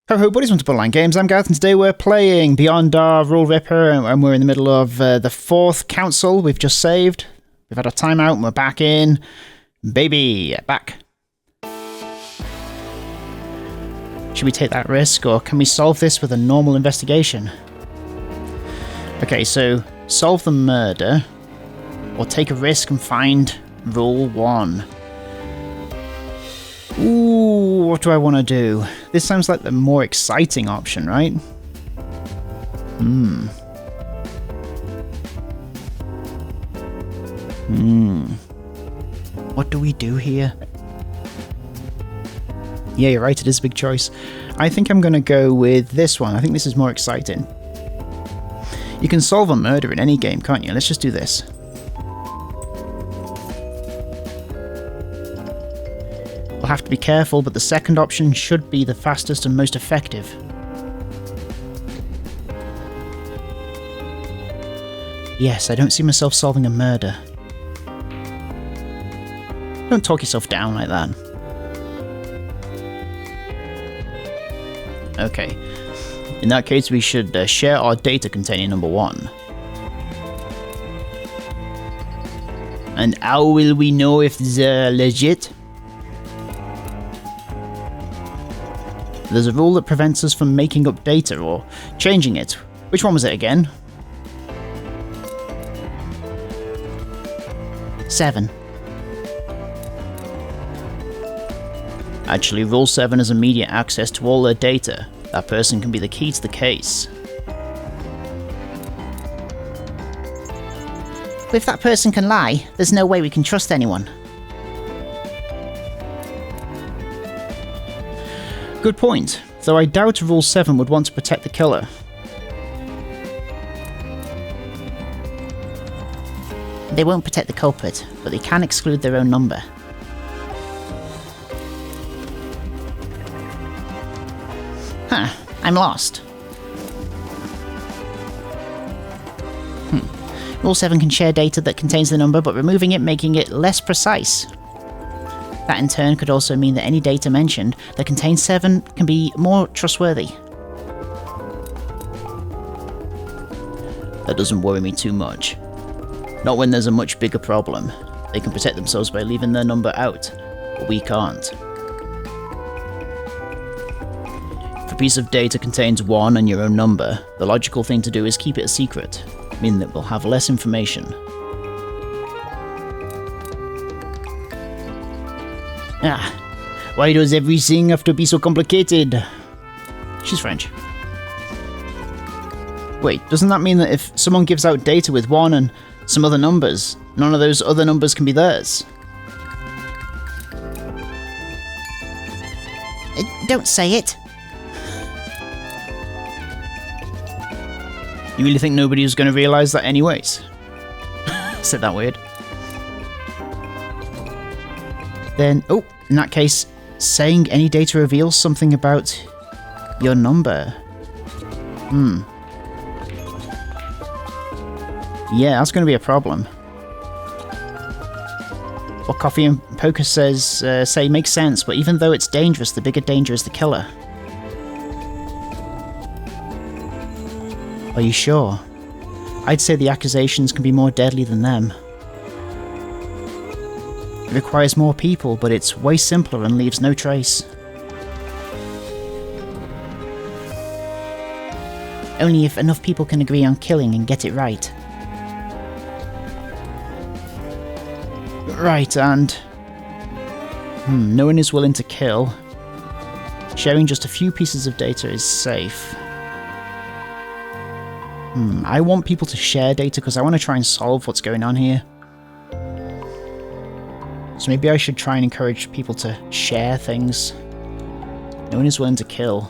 Ho buddies, welcome to Borderline Games. I'm Gareth and today we're playing Beyond our Rule Ripper and we're in the middle of the fourth council we've just saved. We've had a timeout and we're back in. Baby, back. Should we take that risk or can we solve this with a normal investigation? Okay, so solve the murder or take a risk and find Rule 1. Ooh, what do I want to do? This sounds like the more exciting option, right? What do we do here? Yeah, you're right, it is a big choice. I think I'm going to go with this one. I think this is more exciting. You can solve a murder in any game, can't you? Let's just do this. We'll have to be careful, but the second option should be the fastest and most effective. Yes, I don't see myself solving a murder. Don't talk yourself down like that. Okay. In that case, we should share our data containing number 1. And how will we know if they're legit? There's a rule that prevents us from making up data or changing it. Which one was it again? 7. Actually, Rule 7 has immediate access to all their data. That person can be the key to the case. But if that person can lie, there's no way we can trust anyone. Good point, though I doubt Rule 7 would want to protect the killer. They won't protect the culprit, but they can exclude their own number. Huh, I'm lost. Rule 7 can share data that contains the number, but removing it making it less precise. That in turn could also mean that any data mentioned that contains 7 can be more trustworthy. That doesn't worry me too much. Not when there's a much bigger problem. They can protect themselves by leaving their number out, but we can't. If a piece of data contains 1 and your own number, the logical thing to do is keep it a secret, meaning that we'll have less information. Why does everything have to be so complicated? She's French. Wait, doesn't that mean that if someone gives out data with 1 and some other numbers, none of those other numbers can be theirs? Don't say it. You really think nobody was going to realise that anyways? Said that weird. Then, in that case, saying any data reveals something about your number. Yeah, that's going to be a problem. What Coffee and Poker say makes sense, but even though it's dangerous, the bigger danger is the killer. Are you sure? I'd say the accusations can be more deadly than them. It requires more people, but it's way simpler and leaves no trace. Only if enough people can agree on killing and get it right. Right, and... no one is willing to kill. Sharing just a few pieces of data is safe. I want people to share data because I want to try and solve what's going on here. So maybe I should try and encourage people to share things. No one is willing to kill.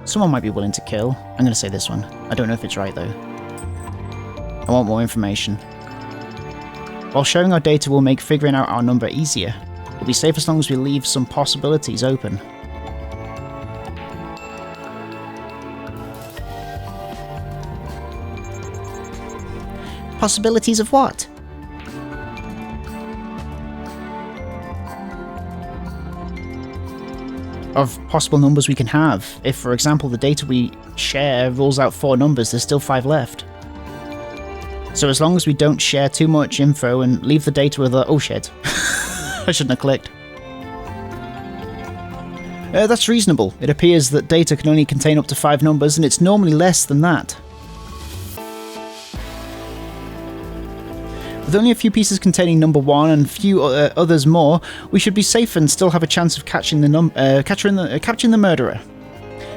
Someone might be willing to kill. I'm going to say this one. I don't know if it's right though. I want more information. While sharing our data will make figuring out our number easier, we'll be safe as long as we leave some possibilities open. Possibilities of what? of possible numbers we can have. If, for example, the data we share rules out 4 numbers, there's still 5 left. So as long as we don't share too much info and leave the data with a... Oh shit. I shouldn't have clicked. That's reasonable. It appears that data can only contain up to 5 numbers, and it's normally less than that. With only a few pieces containing number 1 and few others more, we should be safe and still have a chance of catching the murderer.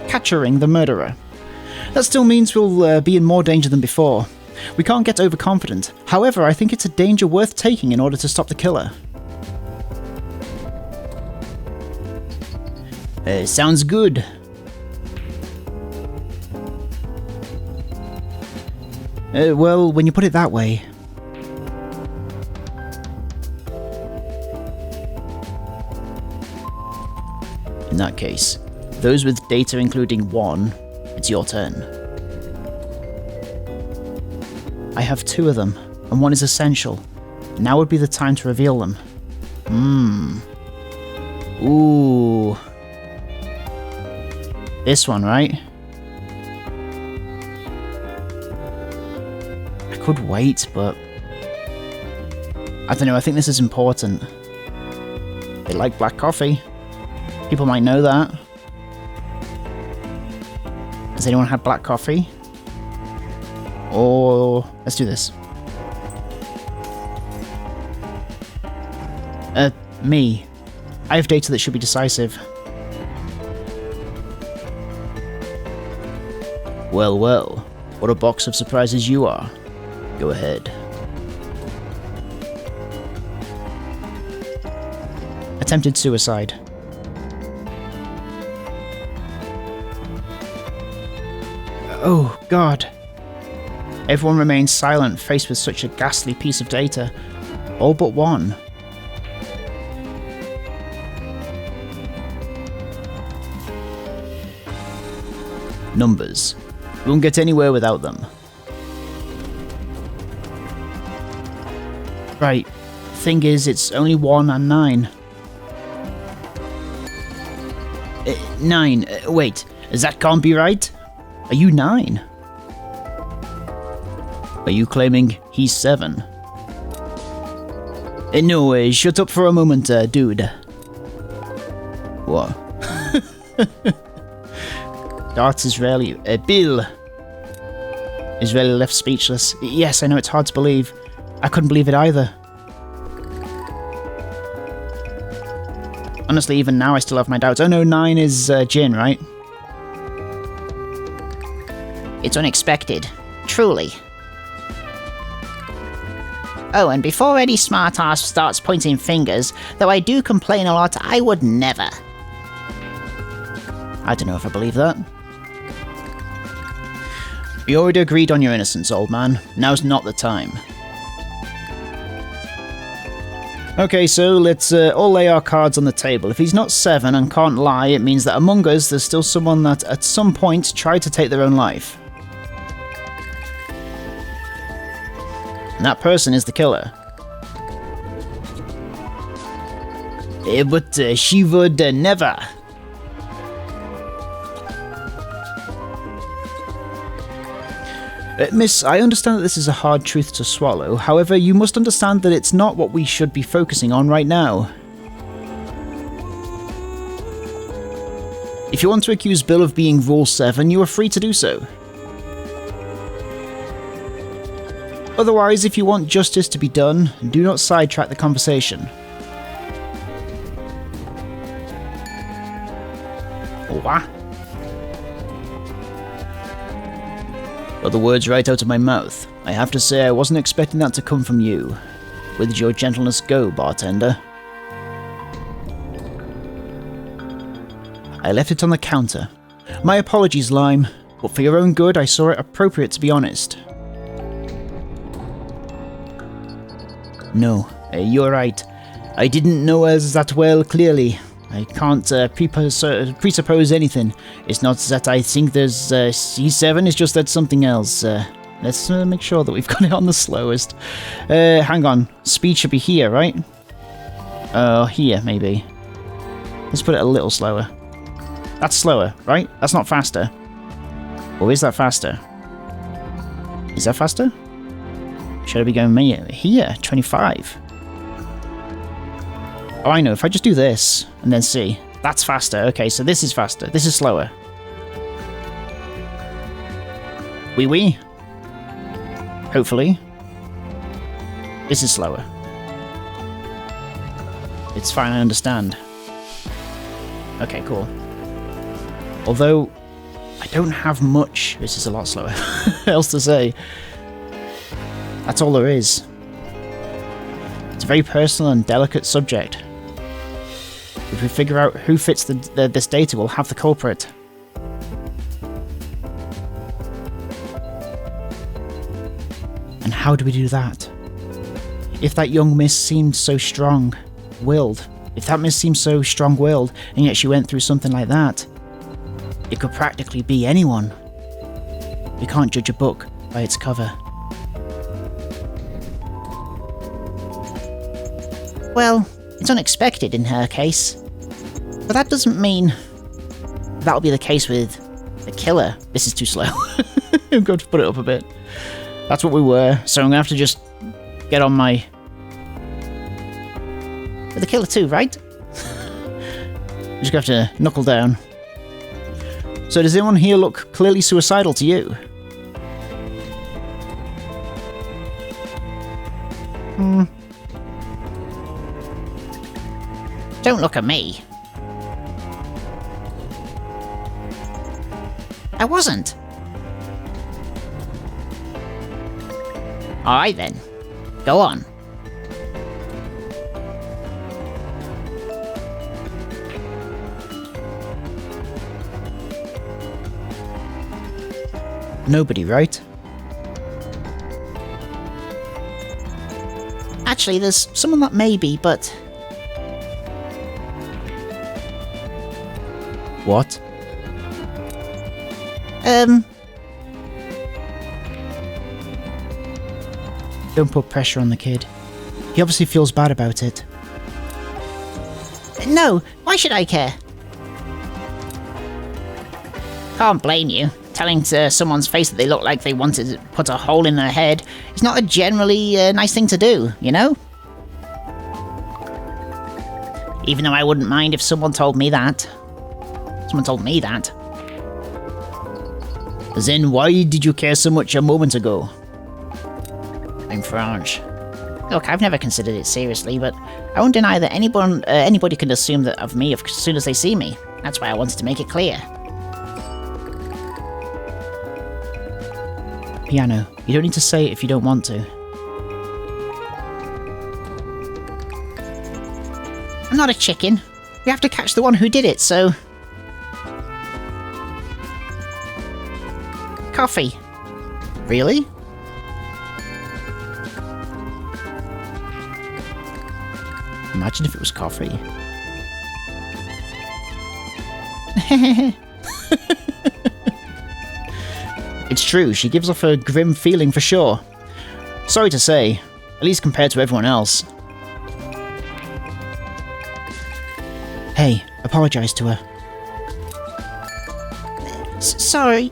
Capturing the murderer. That still means we'll be in more danger than before. We can't get overconfident. However, I think it's a danger worth taking in order to stop the killer. Sounds good. Well, when you put it that way. In that case, those with data including 1, it's your turn. I have 2 of them, and 1 is essential. Now would be the time to reveal them. Ooh. This one, right? I could wait, but... I don't know, I think this is important. They like black coffee. People might know that. Has anyone had black coffee? Or... let's do this. Me. I have data that should be decisive. Well, well. What a box of surprises you are. Go ahead. Attempted suicide. Oh, God. Everyone remains silent, faced with such a ghastly piece of data. All but 1. Numbers. We won't get anywhere without them. Right. Thing is, it's only 1 and 9. 9. Wait. That can't be right? Are you 9? Are you claiming he's 7? No, shut up for a moment, dude. What? Darts Israeli. Bill! Israeli left speechless. Yes, I know it's hard to believe. I couldn't believe it either. Honestly, even now I still have my doubts. Oh no, 9 is Jin, right? It's unexpected. Truly. Oh, and before any smartass starts pointing fingers, though I do complain a lot, I would never. I don't know if I believe that. We already agreed on your innocence, old man. Now's not the time. Okay, so let's all lay our cards on the table. If he's not 7 and can't lie, it means that among us there's still someone that at some point tried to take their own life. And that person is the killer. But she would never. Miss, I understand that this is a hard truth to swallow. However, you must understand that it's not what we should be focusing on right now. If you want to accuse Bill of being Rule 7, you are free to do so. Otherwise, if you want justice to be done, do not sidetrack the conversation. What? Well, the words right out of my mouth. I have to say I wasn't expecting that to come from you. Where did your gentleness go, bartender? I left it on the counter. My apologies, Lime, but for your own good I saw it appropriate to be honest. No, you're right. I didn't know us that well clearly. I can't presuppose anything. It's not that I think there's C7, it's just that something else. Let's make sure that we've got it on the slowest. Hang on. Speed should be here, right? Here, maybe. Let's put it a little slower. That's slower, right? That's not faster. Or is that faster? Is that faster? Should I be going here? 25. Oh, I know. If I just do this and then see. That's faster. Okay, so this is faster. This is slower. Wee. Hopefully. This is slower. It's fine, I understand. Okay, cool. Although, I don't have much... This is a lot slower. else to say. That's all there is. It's a very personal and delicate subject. If we figure out who fits this data, we'll have the culprit. And how do we do that? If that young miss seemed so strong-willed, if that miss seemed so strong-willed, and yet she went through something like that, it could practically be anyone. You can't judge a book by its cover. Well, it's unexpected in her case. But that doesn't mean that'll be the case with the killer. This is too slow. I've got to put it up a bit. That's what we were, so I'm gonna have to just get on my... With the killer too, right? Just gonna have to knuckle down. So does anyone here look clearly suicidal to you? Don't look at me. I wasn't. Alright then. Go on. Nobody, right? Actually, there's someone that may be, but... What? Don't put pressure on the kid. He obviously feels bad about it. No, why should I care? Can't blame you. Telling to someone's face that they look like they wanted to put a hole in their head is not a generally nice thing to do, you know? Even though I wouldn't mind if someone told me that. Someone told me that. Then why did you care so much a moment ago? I'm French. Look, I've never considered it seriously, but I won't deny that anybody can assume that of me as soon as they see me. That's why I wanted to make it clear. Piano, you don't need to say it if you don't want to. I'm not a chicken. We have to catch the one who did it, so... Coffee. Really? Imagine if it was coffee. It's true, she gives off a grim feeling for sure. Sorry to say, at least compared to everyone else. Hey, apologize to her. Sorry.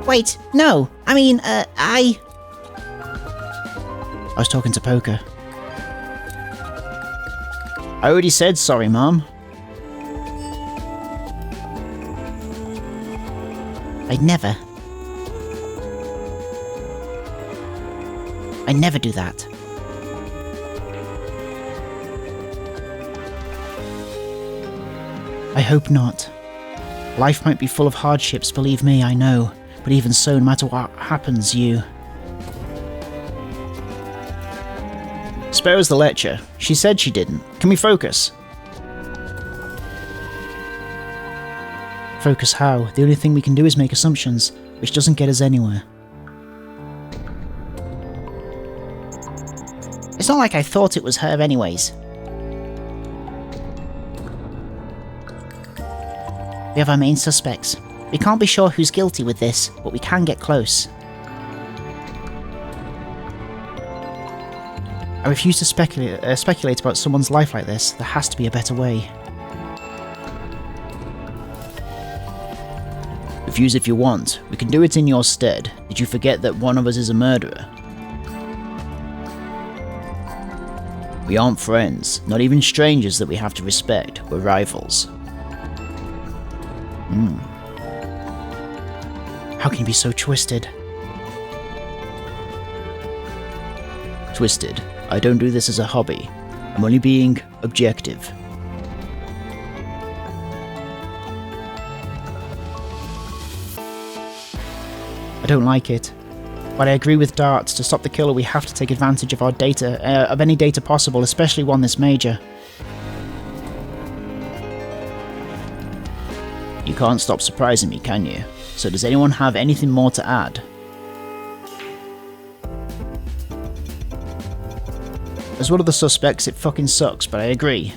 Wait, no. I mean, I was talking to Poker. I already said sorry, Mom. I'd never do that. I hope not. Life might be full of hardships, believe me, I know. But even so, no matter what happens, you... Spare us the lecture. She said she didn't. Can we focus? Focus how? The only thing we can do is make assumptions, which doesn't get us anywhere. It's not like I thought it was her anyways. We have our main suspects. We can't be sure who's guilty with this, but we can get close. I refuse to speculate about someone's life like this. There has to be a better way. Refuse if you want. We can do it in your stead. Did you forget that one of us is a murderer? We aren't friends, not even strangers that we have to respect. We're rivals. How can you be so twisted? Twisted. I don't do this as a hobby. I'm only being objective. I don't like it. But I agree with Darts. To stop the killer, we have to take advantage of our data, of any data possible, especially one this major. You can't stop surprising me, can you? So does anyone have anything more to add? As one of the suspects, it fucking sucks, but I agree.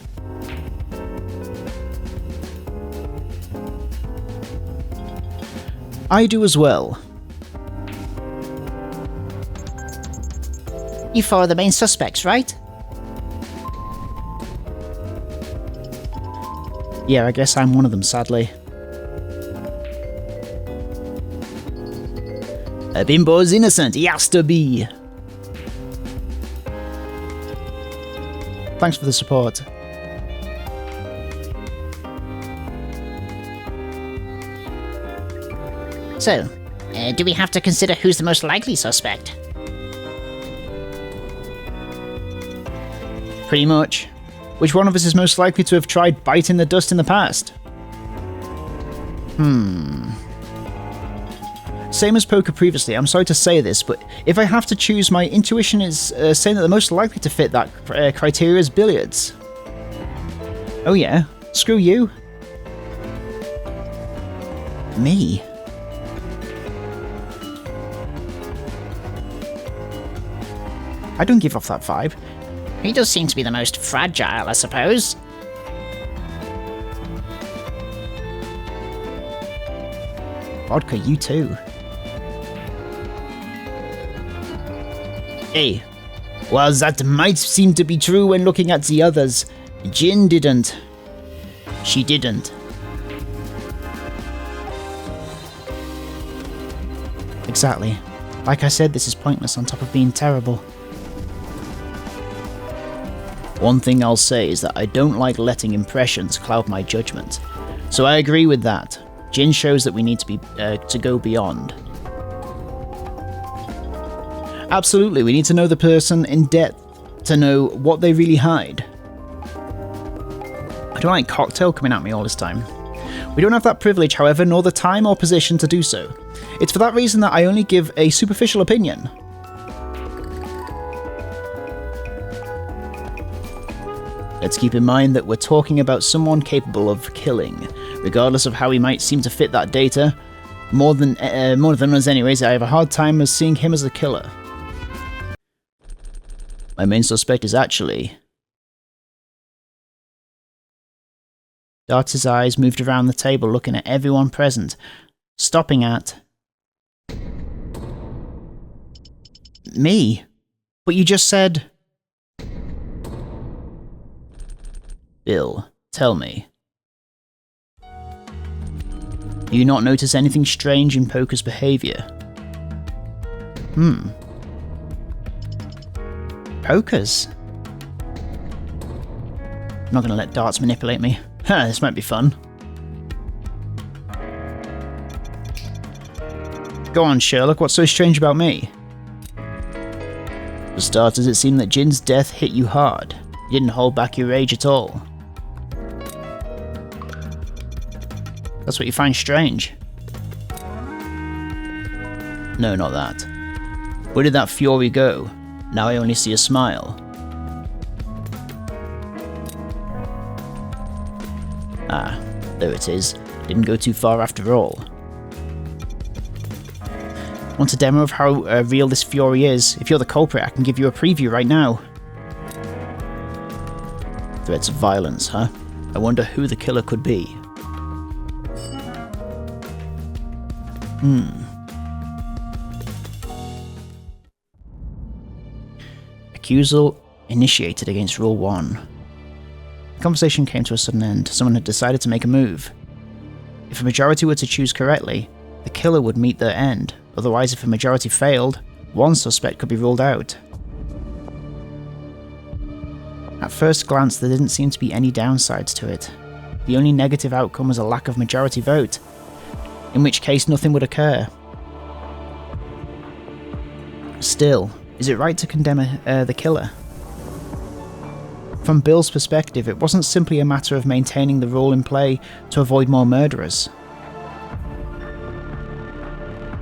I do as well. You follow the main suspects, right? Yeah, I guess I'm one of them, sadly. A bimbo's innocent, he has to be! Thanks for the support. So, do we have to consider who's the most likely suspect? Pretty much. Which one of us is most likely to have tried biting the dust in the past? Same as poker previously, I'm sorry to say this, but if I have to choose, my intuition is saying that the most likely to fit that criteria is billiards. Oh yeah? Screw you. Me? I don't give off that vibe. He does seem to be the most fragile, I suppose. Vodka, you too. Hey, while that might seem to be true when looking at the others, Jin didn't. She didn't. Exactly. Like I said, this is pointless on top of being terrible. One thing I'll say is that I don't like letting impressions cloud my judgment. So I agree with that. Jin shows that we need to go beyond. Absolutely, we need to know the person in depth to know what they really hide. I don't like Cocktail coming at me all this time. We don't have that privilege, however, nor the time or position to do so. It's for that reason that I only give a superficial opinion. Let's keep in mind that we're talking about someone capable of killing, regardless of how he might seem to fit that data. More than us anyways, I have a hard time as seeing him as the killer. My main suspect is actually... Darts' eyes moved around the table, looking at everyone present, stopping at... me. But you just said... Bill, tell me. Do you not notice anything strange in Poker's behaviour? Poker's? I'm not going to let Darts manipulate me. This might be fun. Go on, Sherlock, what's so strange about me? For starters, it seemed that Jin's death hit you hard. You didn't hold back your rage at all. That's what you find strange? No, not that. Where did that fury go? Now I only see a smile. Ah, there it is. Didn't go too far after all. Want a demo of how real this fury is? If you're the culprit, I can give you a preview right now. Threats of violence, huh? I wonder who the killer could be. Accusal initiated against Rule 1. The conversation came to a sudden end. Someone had decided to make a move. If a majority were to choose correctly, the killer would meet their end. Otherwise, if a majority failed, one suspect could be ruled out. At first glance, there didn't seem to be any downsides to it. The only negative outcome was a lack of majority vote, in which case nothing would occur. Still, is it right to condemn the killer? From Bill's perspective, it wasn't simply a matter of maintaining the rule in play to avoid more murderers.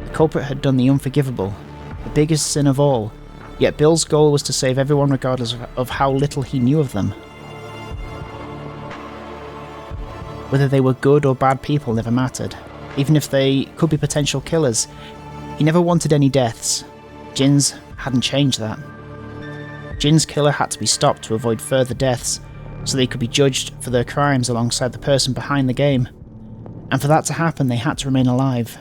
The culprit had done the unforgivable, the biggest sin of all, yet Bill's goal was to save everyone regardless of how little he knew of them. Whether they were good or bad people never mattered. Even if they could be potential killers, he never wanted any deaths. Jin's hadn't changed that. Jin's killer had to be stopped to avoid further deaths, so they could be judged for their crimes alongside the person behind the game. And for that to happen, they had to remain alive.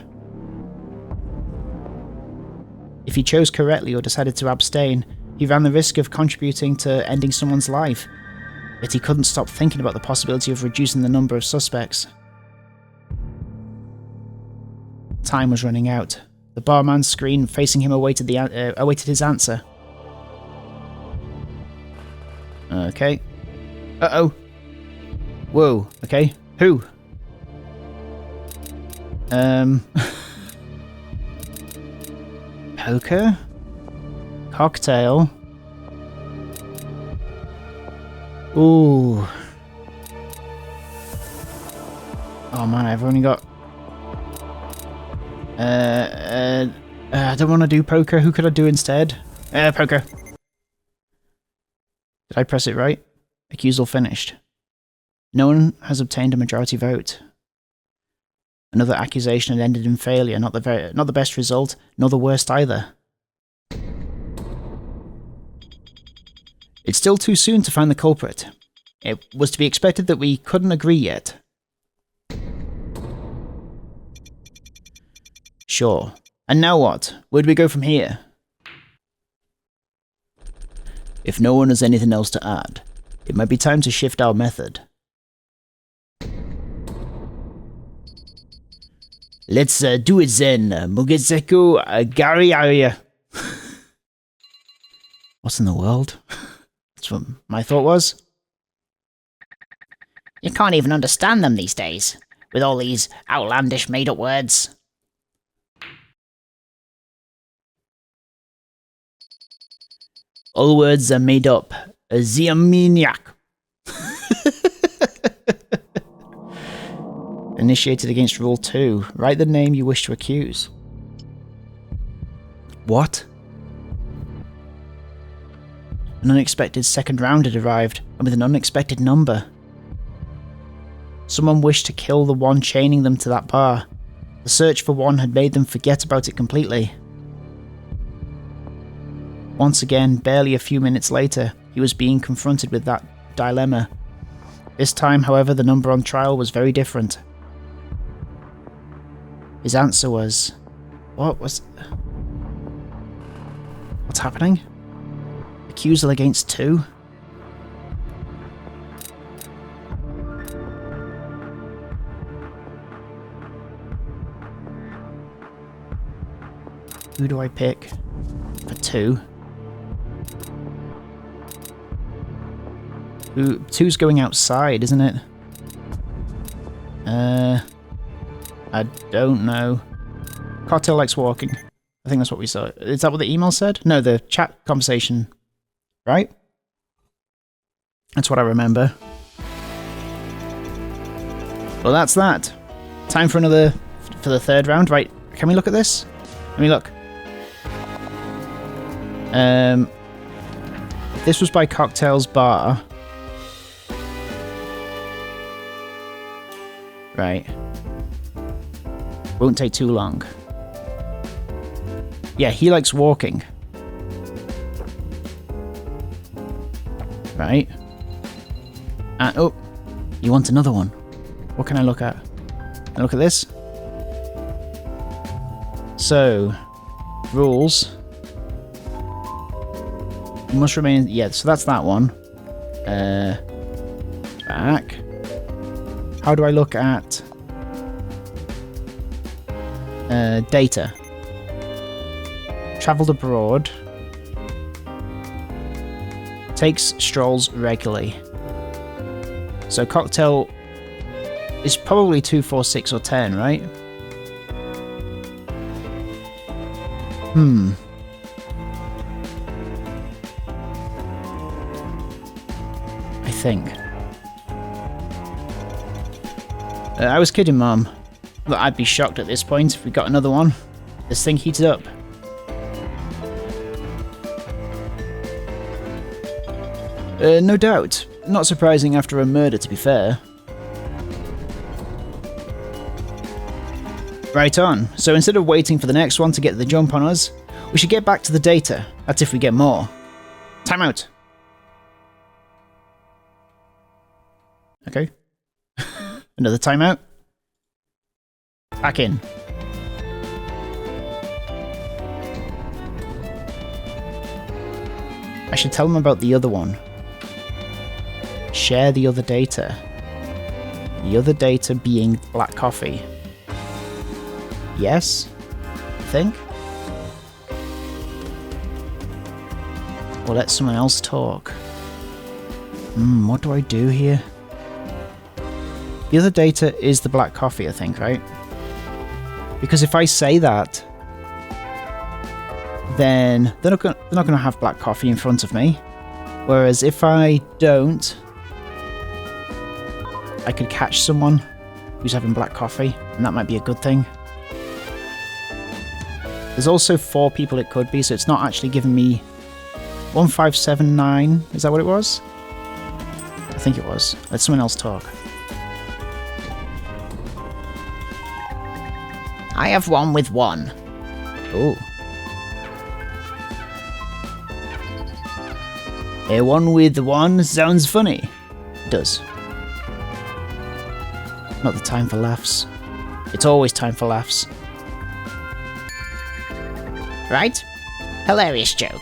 If he chose correctly or decided to abstain, he ran the risk of contributing to ending someone's life, yet he couldn't stop thinking about the possibility of reducing the number of suspects. Time was running out. The barman's screen facing him awaited his answer. Okay. Uh-oh. Whoa, okay. Who? Poker? Cocktail? Ooh. Oh man, I've only got... I don't want to do poker. Who could I do instead? Poker. Did I press it right? Accusal finished. No one has obtained a majority vote. Another accusation had ended in failure, not the best result, nor the worst either. It's still too soon to find the culprit. It was to be expected that we couldn't agree yet. Sure. And now what? Where do we go from here? If no one has anything else to add, it might be time to shift our method. Let's do it then, Mugetsuko Gariaya. What in the world? That's what my thought was. You can't even understand them these days, with all these outlandish made-up words. All words are made up. Ziaminiak. Initiated against Rule 2. Write the name you wish to accuse. What? An unexpected second round had arrived, and with an unexpected number. Someone wished to kill the one chaining them to that bar. The search for one had made them forget about it completely. Once again, barely a few minutes later, he was being confronted with that dilemma. This time, however, the number on trial was very different. His answer was... What's happening? Accusal against 2? Who do I pick for 2? 2's going outside, isn't it? I don't know. Cocktail likes walking. I think that's what we saw. Is that what the email said? No, the chat conversation. Right? That's what I remember. Well, that's that. Time for the third round. Right, can we look at this? Let me look. This was by Cocktail's Bar. Right. Won't take too long. Yeah, he likes walking. Right. And, oh, you want another one? What can I look at? Can I look at this? So, rules. You must remain... Yeah, so that's that one. Back. How do I look at... Data. Travelled abroad. Takes strolls regularly. So cocktail is probably 2, 4, 6 or 10, right? I think. I was kidding, Mom. But I'd be shocked at this point if we got another one. This thing heated up. No doubt. Not surprising after a murder, to be fair. Right on. So instead of waiting for the next one to get the jump on us, we should get back to the data. That's if we get more. Time out. Okay. Another timeout. Back in. I should tell them about the other one. Share the other data. The other data being black coffee. Yes? I think? Or let someone else talk. What do I do here? The other data is the black coffee, I think, right? Because if I say that, then they're not going to have black coffee in front of me. Whereas if I don't, I could catch someone who's having black coffee, and that might be a good thing. There's also 4 people it could be, so it's not actually giving me 1579. Is that what it was? I think it was. Let someone else talk. I have one with 1. Oh. A 1 with 1 sounds funny. It does. Not the time for laughs. It's always time for laughs. Right? Hilarious joke.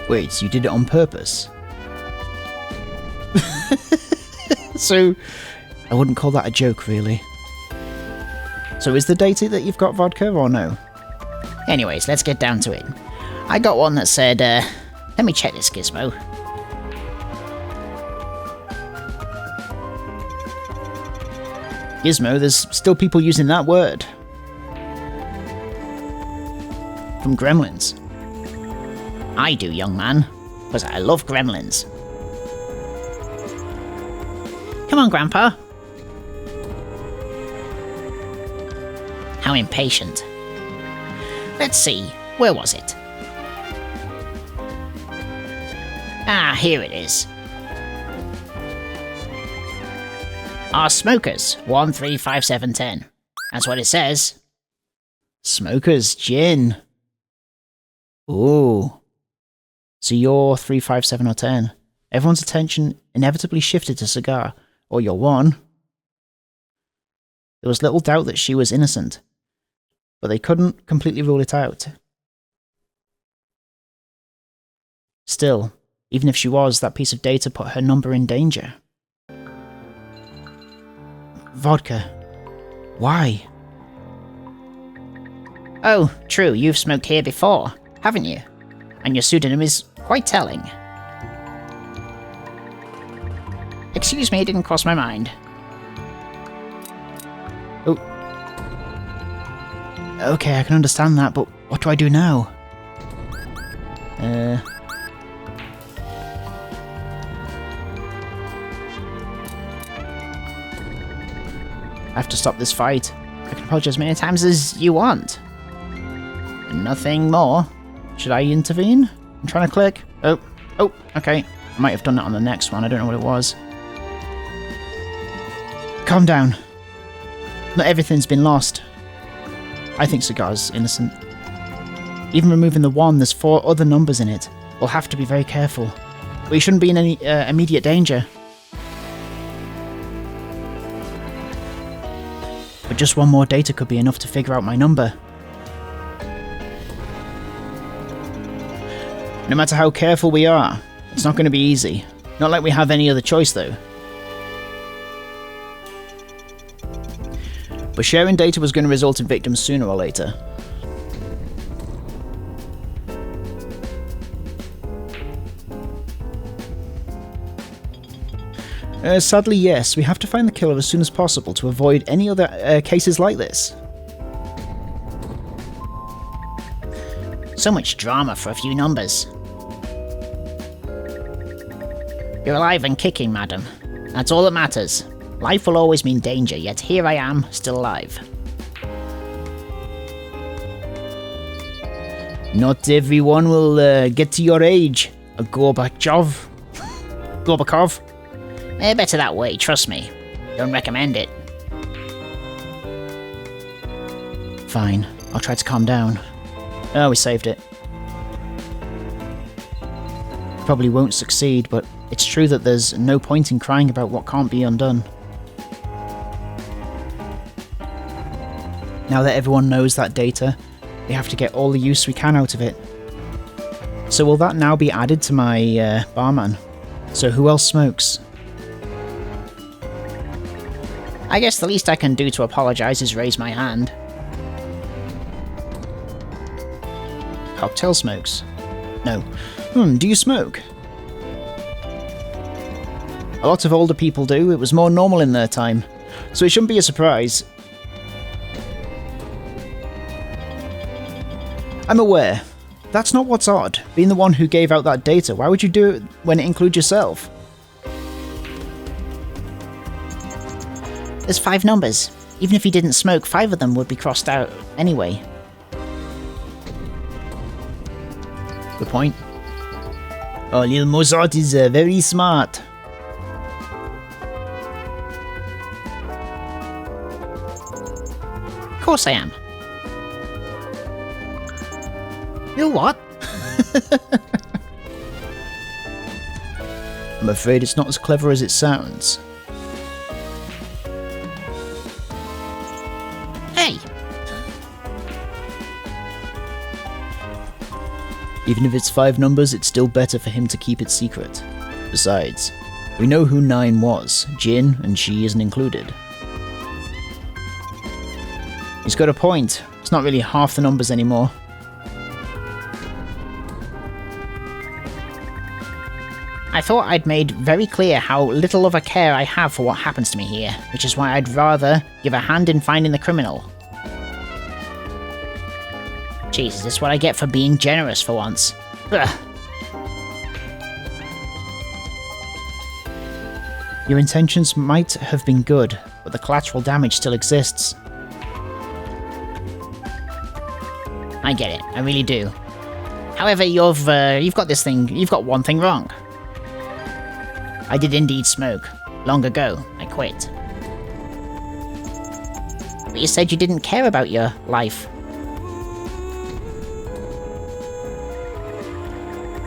Wait, so you did it on purpose? So, I wouldn't call that a joke, really. So is the data that you've got vodka, or no? Anyways, let's get down to it. I got one that said, let me check this gizmo. Gizmo, there's still people using that word. From Gremlins. I do, young man, because I love gremlins. Come on, Grandpa. How impatient. Let's see, where was it? Ah, here it is. Are smokers 135710. That's what it says. Smokers, gin. Ooh. So you're 357 or 10. Everyone's attention inevitably shifted to Cigar, or you're 1. There was little doubt that she was innocent, but they couldn't completely rule it out. Still, even if she was, that piece of data put her number in danger. Vodka. Why? Oh, true, you've smoked here before, haven't you? And your pseudonym is quite telling. Excuse me, it didn't cross my mind. Oh. Okay, I can understand that, but what do I do now? I have to stop this fight. I can apologize as many times as you want. Nothing more. Should I intervene? I'm trying to click. Oh, okay. I might have done that on the next one. I don't know what it was. Calm down. Not everything's been lost. I think Cigar's innocent. Even removing the 1, there's 4 other numbers in it. We'll have to be very careful. We shouldn't be in any immediate danger. But just 1 more data could be enough to figure out my number. No matter how careful we are, it's not going to be easy. Not like we have any other choice, though. But sharing data was going to result in victims sooner or later. Sadly, yes. We have to find the killer as soon as possible to avoid any other cases like this. So much drama for a few numbers. You're alive and kicking, madam. That's all that matters. Life will always mean danger, yet here I am, still alive. Not everyone will get to your age, Gorbachov. Gorbakov. Better that way, trust me. Don't recommend it. Fine, I'll try to calm down. Oh, we saved it. Probably won't succeed, but it's true that there's no point in crying about what can't be undone. Now that everyone knows that data, we have to get all the use we can out of it. So will that now be added to my barman? So who else smokes? I guess the least I can do to apologize is raise my hand. Cocktail smokes? No. Do you smoke? A lot of older people do. It was more normal in their time. So it shouldn't be a surprise. I'm aware. That's not what's odd. Being the one who gave out that data, why would you do it when it includes yourself? There's 5 numbers. Even if he didn't smoke, 5 of them would be crossed out anyway. Good point. Oh, little Mozart is very smart. Of course I am. You what? I'm afraid it's not as clever as it sounds. Hey! Even if it's 5 numbers, it's still better for him to keep it secret. Besides, we know who 9 was. Jin, and she isn't included. He's got a point. It's not really half the numbers anymore. I thought I'd made very clear how little of a care I have for what happens to me here, which is why I'd rather give a hand in finding the criminal. Jeez, is this what I get for being generous for once? Ugh. Your intentions might have been good, but the collateral damage still exists. I get it, I really do. However, you've got this thing, you've got one thing wrong. I did indeed smoke. Long ago, I quit. But you said you didn't care about your life.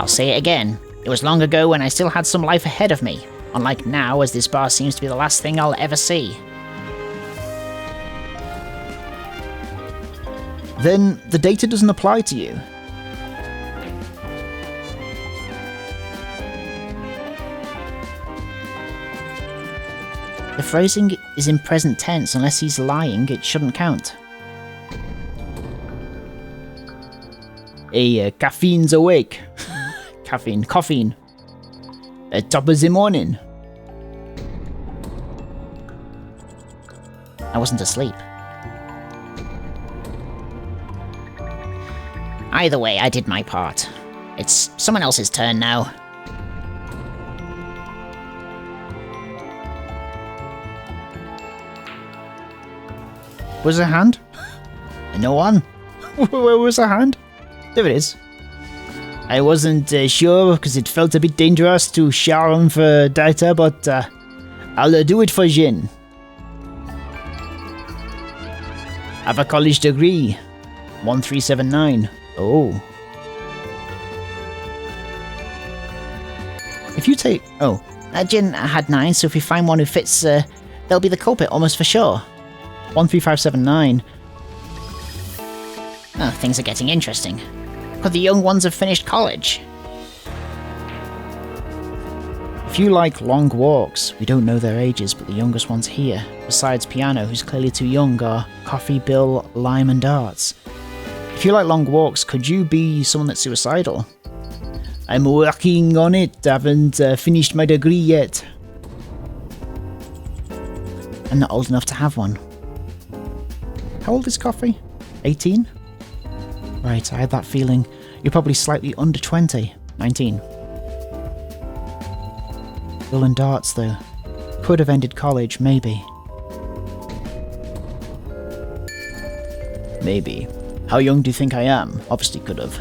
I'll say it again. It was long ago when I still had some life ahead of me. Unlike now, as this bar seems to be the last thing I'll ever see. Then the data doesn't apply to you. The phrasing is in present tense. Unless he's lying, it shouldn't count. Caffeine's awake. Coffee. Top of the morning. I wasn't asleep. Either way, I did my part. It's someone else's turn now. Was there a hand? No one? Where was the hand? There it is. I wasn't sure because it felt a bit dangerous to share him for data, but I'll do it for Jin. Have a college degree. 1379. Oh. If you take... Oh. Jin had 9, so if we find one who fits, they'll be the culprit almost for sure. 13579. Oh, things are getting interesting. Could the young ones have finished college? If If you like long walks, we don't know their ages, but the youngest ones here, besides Piano, who's clearly too young, are Coffee, Bill, Lime, and Darts. If you like long walks, could you be someone that's suicidal? I'm working on it, haven't finished my degree yet. I'm not old enough to have one. How old is Coffee? 18? Right, I had that feeling. You're probably slightly under 20. 19. Bill and Darts, though. Could have ended college, maybe. Maybe. How young do you think I am? Obviously could have.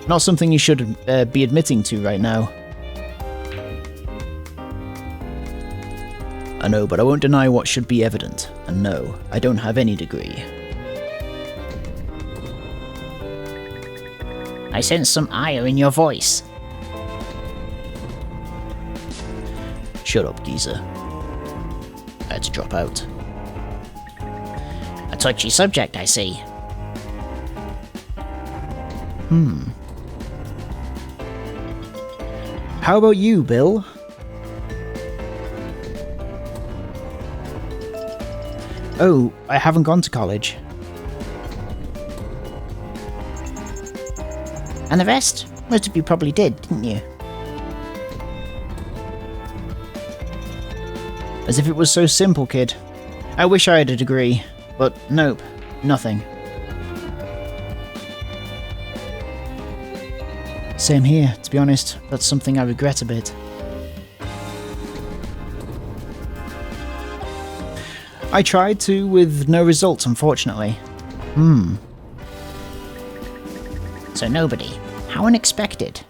Not something you should be admitting to right now. I know, but I won't deny what should be evident. And no, I don't have any degree. I sense some ire in your voice. Shut up, geezer. I had to drop out. A touchy subject, I see. How about you, Bill? Oh, I haven't gone to college. And the rest? Most of you probably did, didn't you? As if it was so simple, kid. I wish I had a degree, but nope, nothing. Same here, to be honest. That's something I regret a bit. I tried to, with no results, unfortunately. So nobody. How unexpected.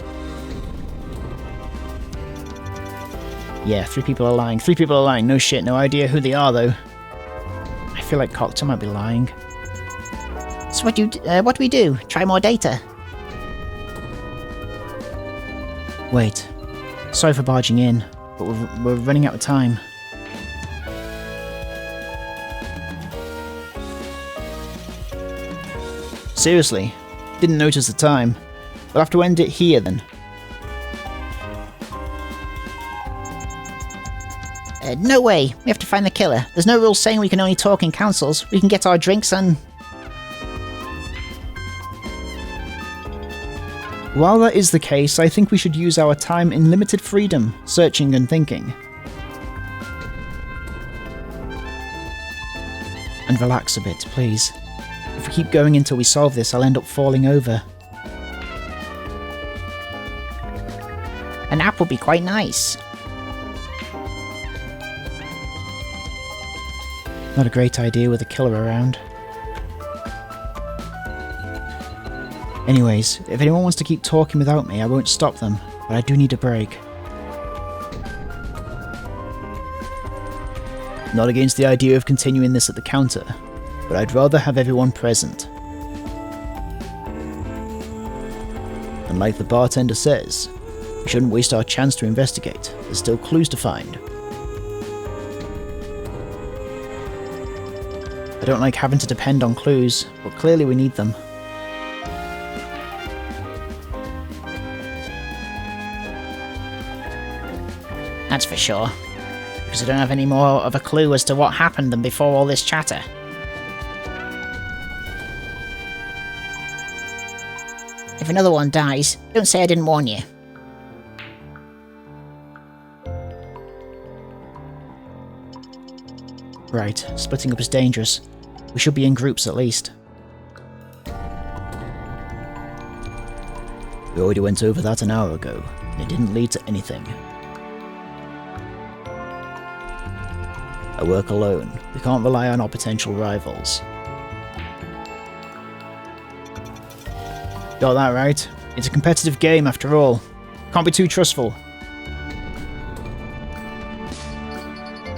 Yeah, 3 people are lying. 3 people are lying. No shit, no idea who they are, though. I feel like Cocteau might be lying. So what do we do? Try more data? Wait. Sorry for barging in, but we're running out of time. Seriously, didn't notice the time. We'll have to end it here then. No way. We have to find the killer. There's no rules saying we can only talk in councils. We can get our drinks and... While that is the case, I think we should use our time in limited freedom, searching and thinking. And relax a bit, please. If we keep going until we solve this, I'll end up falling over. A nap would be quite nice. Not a great idea with a killer around. Anyways, if anyone wants to keep talking without me, I won't stop them, but I do need a break. Not against the idea of continuing this at the counter, but I'd rather have everyone present. And like the bartender says, we shouldn't waste our chance to investigate. There's still clues to find. I don't like having to depend on clues, but clearly we need them. That's for sure. Because I don't have any more of a clue as to what happened than before all this chatter. If another one dies, don't say I didn't warn you. Right, splitting up is dangerous. We should be in groups at least. We already went over that an hour ago, and it didn't lead to anything. I work alone. We can't rely on our potential rivals. Got that right? It's a competitive game after all. Can't be too trustful.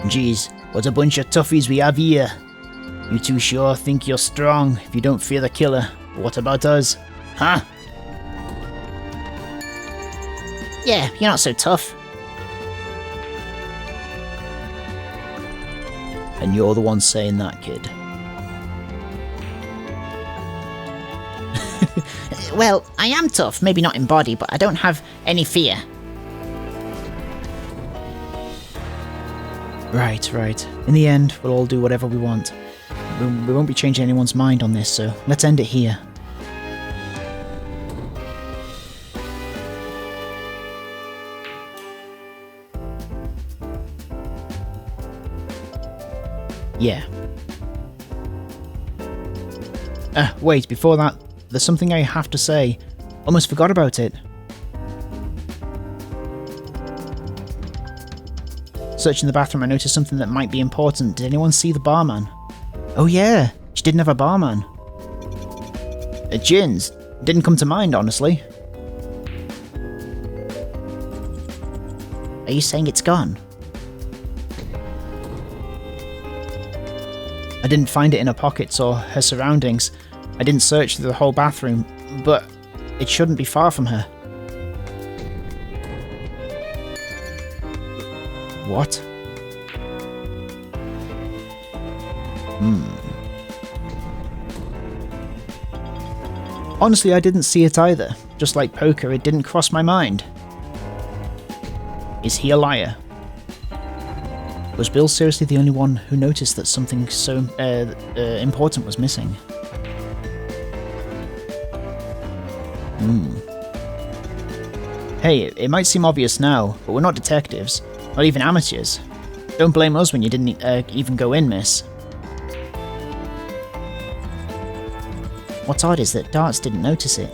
Geez, what a bunch of toughies we have here. You two sure think you're strong if you don't fear the killer. But what about us? Huh? Yeah, you're not so tough. And you're the one saying that, kid. Well, I am tough, maybe not in body, but I don't have any fear. Right. In the end, we'll all do whatever we want. We won't be changing anyone's mind on this, so let's end it here. Yeah. Wait, before that, there's something I have to say. Almost forgot about it. Searching the bathroom, I noticed something that might be important. Did anyone see the barman? Oh yeah, she didn't have a barman. Gins. Didn't come to mind, honestly. Are you saying it's gone? I didn't find it in her pockets or her surroundings. I didn't search through the whole bathroom, but it shouldn't be far from her. What? Honestly, I didn't see it either. Just like poker, it didn't cross my mind. Is he a liar? Was Bill seriously the only one who noticed that something so important was missing? Hey, it might seem obvious now, but we're not detectives. Not even amateurs. Don't blame us when you didn't even go in, miss. What's odd is that Darts didn't notice it.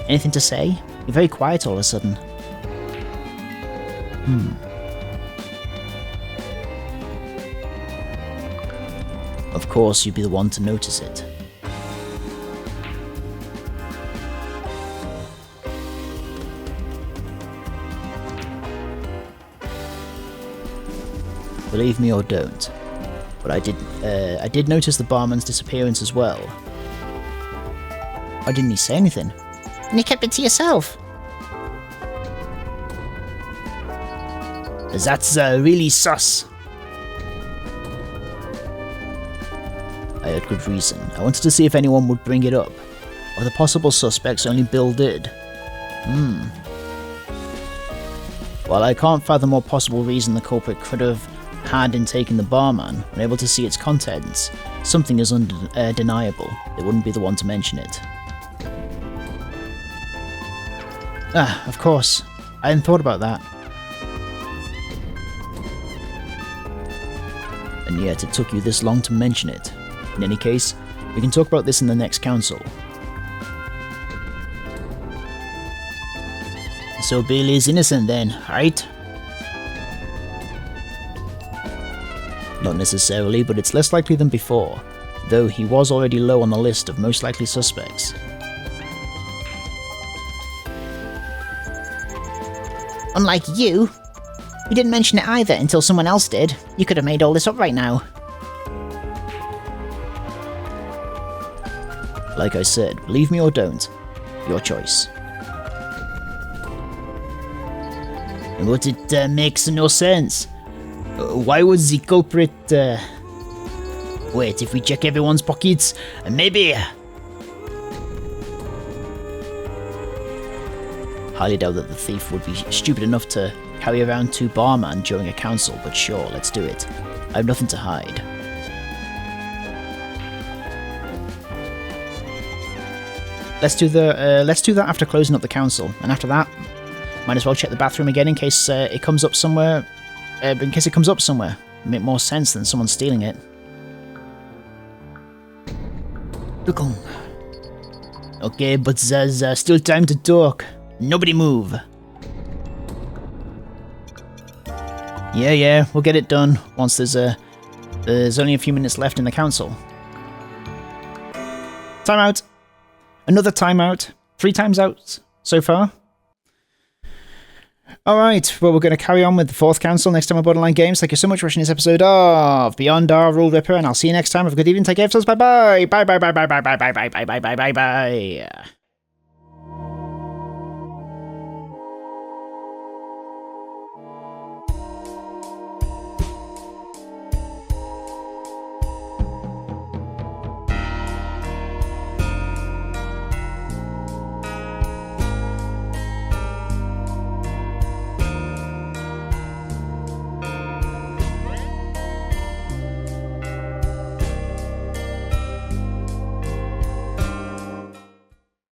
Anything to say? You're very quiet all of a sudden. Of course, you'd be the one to notice it. Believe me or don't, but I did notice the barman's disappearance as well. Why didn't he say anything? And you kept it to yourself. That's really sus. I had good reason. I wanted to see if anyone would bring it up. Of the possible suspects, only Bill did. While I can't fathom what possible reason the culprit could have had in taking the barman, unable to see its contents, something is undeniable. They wouldn't be the one to mention it. Of course. I hadn't thought about that. And yet it took you this long to mention it. In any case, we can talk about this in the next council. So Bill is innocent then, right? Not necessarily, but it's less likely than before, though he was already low on the list of most likely suspects. Unlike you. You didn't mention it either until someone else did. You could have made all this up right now. Like I said, believe me or don't. Your choice. But it makes no sense. Why would the culprit... Wait, if we check everyone's pockets, maybe... Highly doubt that the thief would be stupid enough to carry around two barmen during a council, but sure, let's do it. I have nothing to hide. Let's do that after closing up the council, and after that, might as well check the bathroom again in case it comes up somewhere. Make more sense than someone stealing it. Okay, but there's still time to talk. Nobody move. Yeah, we'll get it done once there's only a few minutes left in the council. Timeout. Another timeout. 3 times out so far. Alright, well, we're going to carry on with the 4th council next time on Borderline Games. Thank you so much for watching this episode of Beyond Our Rule Ripper, and I'll see you next time. Have a good evening. Take care of yourselves. Bye-bye. Bye-bye.